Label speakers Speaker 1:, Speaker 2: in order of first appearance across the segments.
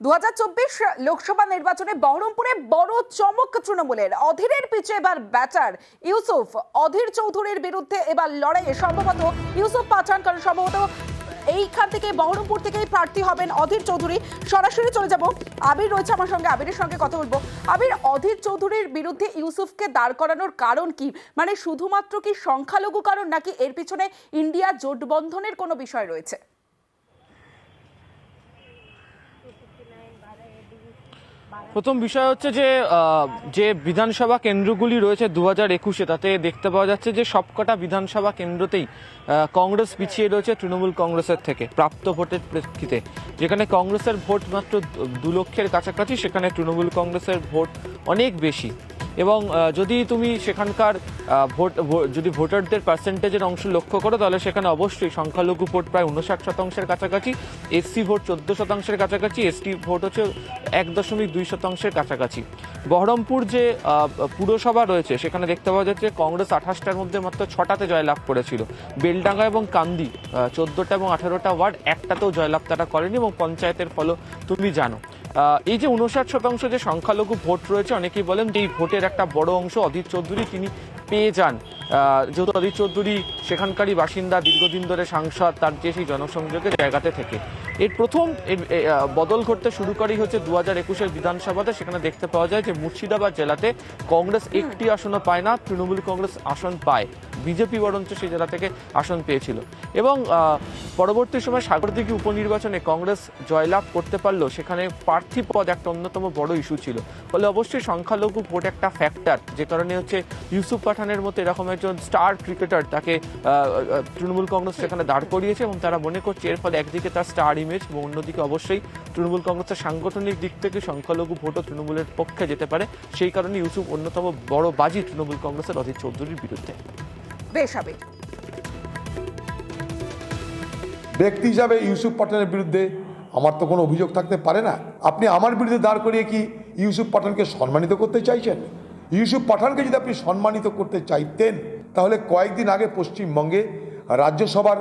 Speaker 1: 2024 লোকসভা নির্বাচনে বহরমপুরে বড় চমক তৃণমূলের। অধীরের পিছে এবার ব্যাটার ইউসুফ। অধীর চৌধুরীর বিরুদ্ধে এবার লড়াইয়ে সম্ভবত ইউসুফ পাঠান, কারণ সম্ভবত এইখান থেকে বহরমপুর থেকেই প্রার্থী হবেন অধীর চৌধুরী। সরাসরি চলে যাব, আবির রয়েছে আমার সঙ্গে, আবিরের সঙ্গে কথা বলবো। আবির, অধীর চৌধুরীর বিরুদ্ধে ইউসুফকে দাঁড় করানোর কারণ কি? মানে শুধুমাত্র কি সংখ্যালঘু কারণ, নাকি এর পিছনে ইন্ডিয়া জোটবন্ধনের কোনো বিষয় রয়েছে?
Speaker 2: প্রথম বিষয় হচ্ছে যে বিধানসভা কেন্দ্রগুলি রয়েছে 2021-এ, তাতে দেখতে পাওয়া যাচ্ছে যে সবকটা বিধানসভা কেন্দ্রতেই কংগ্রেস পিছিয়ে রয়েছে তৃণমূল কংগ্রেসের থেকে প্রাপ্ত ভোটের প্রেক্ষিতে। যেখানে কংগ্রেসের ভোট মাত্র 2 লক্ষের কাছাকাছি, সেখানে তৃণমূল কংগ্রেসের ভোট অনেক বেশি। এবং যদি তুমি সেখানকার যদি ভোটারদের পার্সেন্টেজের অংশ লক্ষ্য করো, তাহলে সেখানে অবশ্যই সংখ্যালঘু ভোট প্রায় 59% কাছাকাছি, এসসি ভোট 14% কাছাকাছি, এসটি ভোট হচ্ছে 1.2% কাছাকাছি। বহরমপুর যে পুরসভা রয়েছে, সেখানে দেখতে পাওয়া যাচ্ছে কংগ্রেস 28টার মধ্যে মাত্র 6টাতে জয়লাভ করেছিল। বেলডাঙ্গা এবং কান্দি 14টা এবং 18টা ওয়ার্ড, একটাতেও জয়লাভ তারা করেনি, এবং পঞ্চায়েতের ফলও তুমি জানো। এই যে 59% যে সংখ্যালঘু ভোট রয়েছে, অনেকেই বলেন যে এই ভোটের একটা বড় অংশ অধীর চৌধুরী তিনি পেয়ে যান, যেহেতু অধীর চৌধুরী সেখানকারই বাসিন্দা, দীর্ঘদিন ধরে সাংসদ, তার যে সেই জনসংযোগের জায়গাতে থেকে। এর প্রথম বদল ঘটতে শুরু করেই হচ্ছে 2021-এর বিধানসভাতে। সেখানে দেখতে পাওয়া যায় যে মুর্শিদাবাদ জেলাতে কংগ্রেস একটি আসনও পায় না, তৃণমূল কংগ্রেস আসন পায়। বিজেপি বরঞ্চ সেই জেলা থেকে আসন পেয়েছিল। এবং পরবর্তী সময় সাগরদিঘি উপনির্বাচনে কংগ্রেস জয়লাভ করতে পারলেও সেখানে প্রার্থী পদ একটা অন্যতম বড় ইস্যু ছিল। ফলে অবশ্যই সংখ্যালঘু ভোট একটা ফ্যাক্টর, যে কারণে হচ্ছে ইউসুফ পাঠানের মতো এরকম একজন স্টার ক্রিকেটার, তাকে তৃণমূল কংগ্রেস সেখানে দাঁড় করিয়েছে, এবং তারা মনে করছে এর ফলে একদিকে তার স্টার ইমেজ, এবং অন্যদিকে অবশ্যই তৃণমূল কংগ্রেসের সাংগঠনিক দিক থেকে সংখ্যালঘু ভোটও তৃণমূলের পক্ষে যেতে পারে। সেই কারণে ইউসুফ অন্যতম বড় বাজি তৃণমূল কংগ্রেসের অধীর চৌধুরীর বিরুদ্ধে।
Speaker 1: বেশ হবে।
Speaker 3: ব্যক্তি হিসাবে ইউসুফ পাঠানের বিরুদ্ধে আমার তো কোনো অভিযোগ থাকতে পারে না। আপনি আমার বিরুদ্ধে দাঁড় করিয়ে কি ইউসুফ পাঠানকে সম্মানিত করতে চাইছেন? ইউসুফ পাঠানকে যদি আপনি সম্মানিত করতে চাইতেন, তাহলে কয়েকদিন আগে পশ্চিমবঙ্গে রাজ্যসভার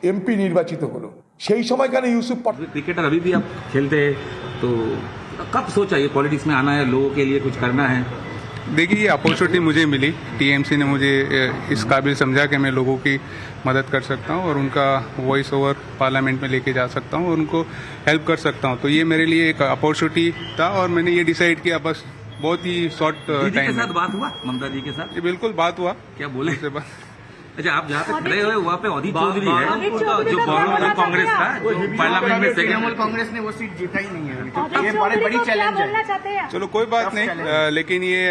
Speaker 3: এমপি নির্বাচিত হলো, সেই সময় কেন ইউসুফ পাঠান?
Speaker 4: क्रिकेटर अभी भी आप खेलते हैं, तो कब सोचा ये पॉलिटिक्स में आना है, लोगों के लिए कुछ करना है?
Speaker 5: देखिए, ये अपॉर्चुनिटी मुझे मिली, टीएमसी ने मुझे इस काबिल समझा कि मैं लोगों की मदद कर सकता हूं और उनका वॉइस ओवर पार्लियामेंट में लेके जा सकता हूं और उनको हेल्प कर सकता हूं। तो ये मेरे लिए एक अपॉर्चुनिटी था और मैंने ये डिसाइड किया, बस बहुत ही शॉर्ट टाइम
Speaker 4: के साथ बात हुआ, ममता जी के साथ?
Speaker 5: ये बिल्कुल बात हुआ।
Speaker 4: क्या बोले?
Speaker 5: उससे बात
Speaker 4: अच्छा, आप जहाँ पे खड़े हुए वहाँ पे अधीर चौधरी है, जो बहरमपुर कांग्रेस था, जो पार्लियामेंट में
Speaker 6: तृणमूल कांग्रेस ने वो सीट जीता ही नहीं है। ये बड़ी चैलेंज है।
Speaker 5: चलो कोई बात नहीं, लेकिन ये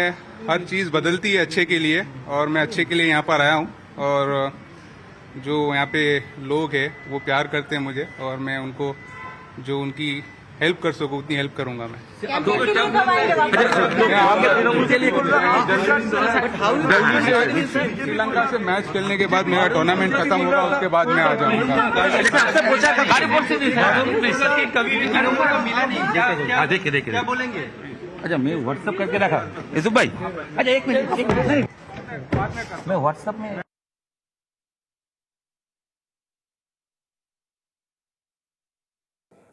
Speaker 5: हर चीज़ बदलती है अच्छे के लिए, और मैं अच्छे के लिए यहाँ पर आया हूँ, और जो यहाँ पे लोग हैं वो प्यार करते हैं मुझे, और मैं उनको जो उनकी हेल्प कर सकूँ उतनी हेल्प करूंगा मैं। श्रीलंका से मैच खेलने के बाद मेरा टूर्नामेंट खत्म होगा, उसके बाद मैं आ जाऊंगा।
Speaker 4: देखिए क्या बोलेंगे? अच्छा, मैं व्हाट्सएप करके रखा यूसुफ भाई। अच्छा, एक मिनट मैं व्हाट्सएप में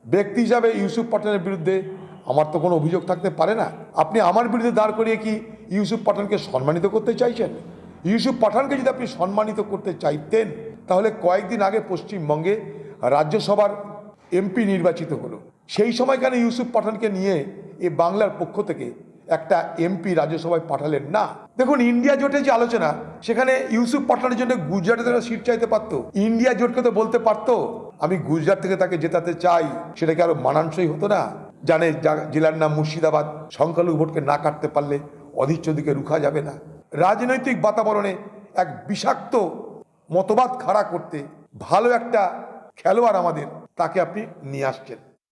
Speaker 3: ব্যক্তি হিসাবে ইউসুফ পাঠানের বিরুদ্ধে আমার তো কোনো অভিযোগ থাকতে পারে না। আপনি আমার বিরুদ্ধে দাঁড় করিয়ে কি ইউসুফ পাঠানকে সম্মানিত করতে চাইছেন? ইউসুফ পাঠানকে যদি আপনি সম্মানিত করতে চাইতেন, তাহলে কয়েকদিন আগে পশ্চিমবঙ্গে রাজ্যসভার এমপি নির্বাচিত হলো, সেই সময় কেন ইউসুফ পাঠানকে নিয়ে বাংলার পক্ষ থেকে একটা এমপি রাজ্যসভায় পাঠালেন না? দেখুন, ইন্ডিয়া জোটে যে আলোচনা, সেখানে ইউসুফ পাঠানের জন্য গুজরাটে তারা সিট চাইতে পারতো। ইন্ডিয়া জোটকে তো বলতে পারতো আমি গুজরাট থেকে তাকে জেতাতে চাই, সেটা কি আরো মানানসই হতো না? জানে জেলার নাম মুর্শিদাবাদ, সংখ্যালঘু ভোটকে না কাটতে পারলে অধীর চৌধুরীকে রুখা যাবে না। রাজনৈতিক বাতাবরণে এক বিষাক্ত মতবাদ খাড়া করতে ভালো একটা খেলোয়াড় আমাদের, তাকে আপনি নিয়ে আসছেন।